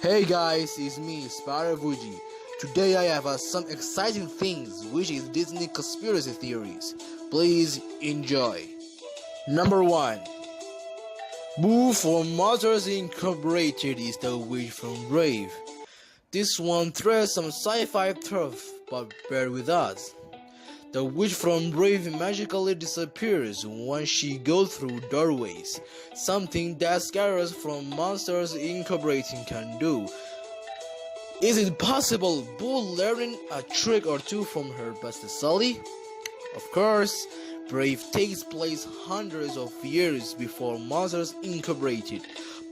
Hey guys, it's me, Spyro Vuji. Today I have some exciting things, which is Disney conspiracy theories. Please enjoy. Number 1. Boo from Monsters Incorporated is the witch from Brave. This one threads some sci-fi turf, but bear with us. The witch from Brave magically disappears once she goes through doorways, something that Scarus from Monsters Incorporated can do. Is it possible Boo learning a trick or two from her bestie Sully? Of course, Brave takes place hundreds of years before Monsters Incorporated,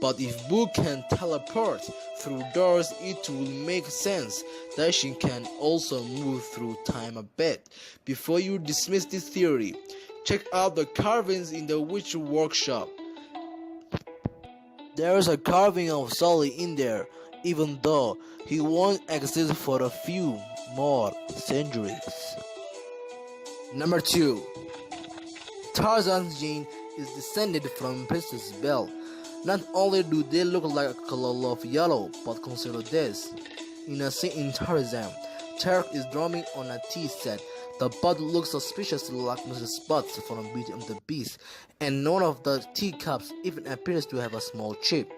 but if Boo can teleport through doors, it will make sense that she can also move through time a bit. Before you dismiss this theory, check out the carvings in the witch workshop. There's a carving of Sully in there, even though he won't exist for a few more centuries. Number 2. Tarzan's gene is descended from Princess Belle. Not only do they look like a color of yellow, but consider this. In a scene in Tarzan, Tarek is drumming on a tea set. The bud looks suspiciously like Mrs. Butts from Beauty and the Beast, and none of the teacups even appears to have a small chip.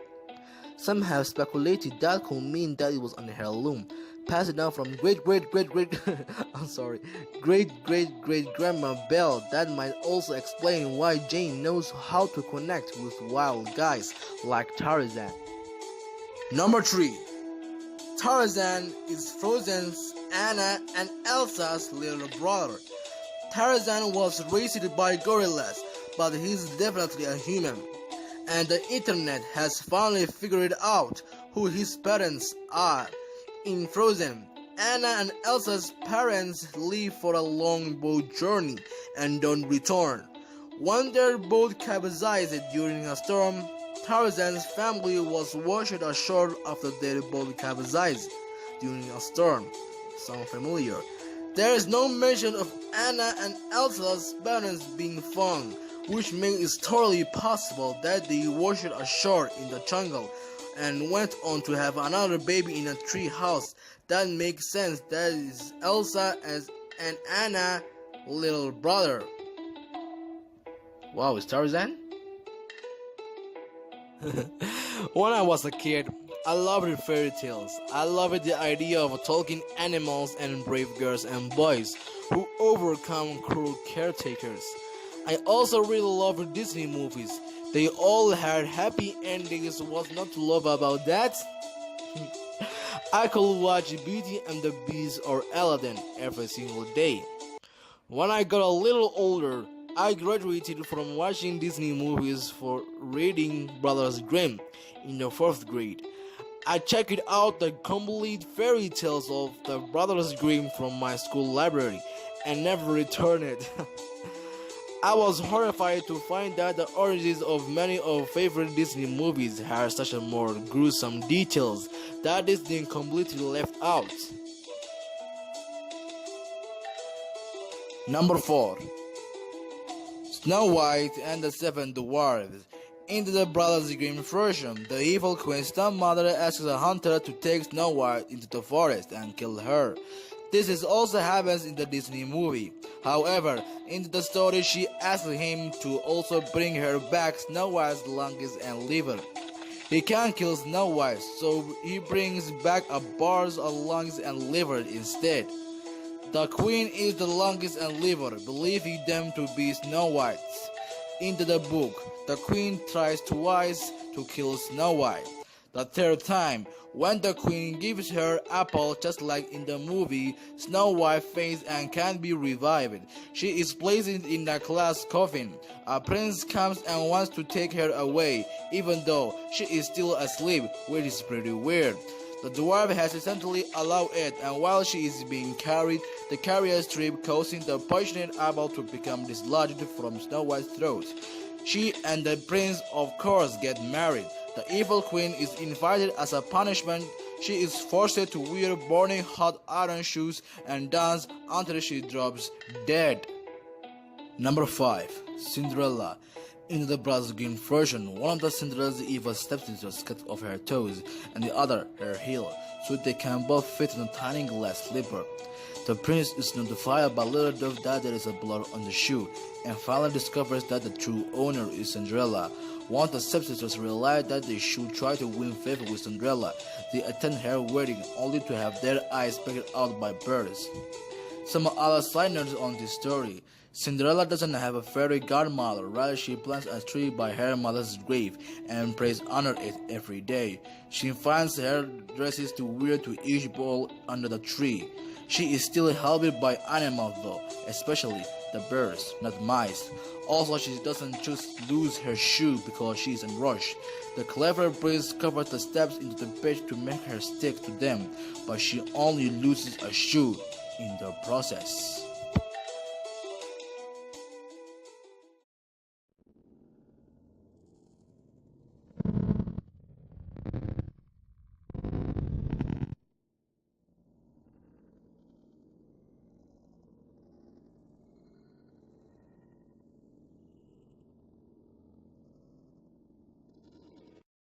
Some have speculated that could mean that it was an heirloom, passed down from great grandma Belle. That might also explain why Jane knows how to connect with wild guys like Tarzan. Number 3. Tarzan is Frozen's, Anna, and Elsa's little brother. Tarzan was raised by gorillas, but he's definitely a human. And the internet has finally figured out who his parents are. In Frozen, Anna and Elsa's parents leave for a long boat journey and don't return. When their boat capsized during a storm, Tarzan's family was washed ashore after their boat capsized during a storm. Sound familiar? There is no mention of Anna and Elsa's parents being found, which makes it totally possible that they washed ashore in the jungle and went on to have another baby in a tree house. That makes sense. That is Elsa and Anna little brother. Wow, is Tarzan? When I was a kid, I loved fairy tales. I loved the idea of talking animals and brave girls and boys who overcome cruel caretakers. I also really loved Disney movies. They all had happy endings. What's not to love about that? I could watch Beauty and the Beast or Aladdin every single day. When I got a little older, I graduated from watching Disney movies for reading Brothers Grimm in the 4th grade. I checked out the complete fairy tales of the Brothers Grimm from my school library and never returned it. I was horrified to find that the origins of many of favorite Disney movies had such a more gruesome details that Disney completely left out. Number 4. Snow White and the 7 Dwarfs. In the Brothers Grimm version, the evil queen's stepmother asks a hunter to take Snow White into the forest and kill her. This also happens in the Disney movie. However, in the story she asks him to also bring her back Snow White's lungs and liver. He can't kill Snow White, so he brings back a bar of lungs and liver instead. The queen eats the lungs and liver, believing them to be Snow White's. In the book, the queen tries twice to kill Snow White. The 3rd time, when the queen gives her apple just like in the movie, Snow White faints and can't be revived. She is placed in a glass coffin. A prince comes and wants to take her away, even though she is still asleep, which is pretty weird. The dwarf has essentially allowed it, and while she is being carried, the carrier strip causing the poisoned apple to become dislodged from Snow White's throat. She and the prince of course get married. The evil queen is invited as a punishment. She is forced to wear burning hot iron shoes and dance until she drops dead. Number 5. Cinderella. In the Brothers Grimm version, one of the Cinderella's evil stepsisters cut off her toes and the other her heel, so they can both fit in a tiny glass slipper. The prince is notified by Little Dove that there is a blood on the shoe, and finally discovers that the true owner is Cinderella. Once the stepsisters realize that they should try to win favor with Cinderella, they attend her wedding only to have their eyes pecked out by birds. Some other side notes on this story. Cinderella doesn't have a fairy godmother, rather she plants a tree by her mother's grave and prays under it every day. She finds her dresses to wear to each ball under the tree. She is still helped by animals though, especially the birds, not mice. Also, she doesn't just lose her shoe because she is in a rush. The clever prince covers the steps into the page to make her stick to them, but she only loses a shoe in the process.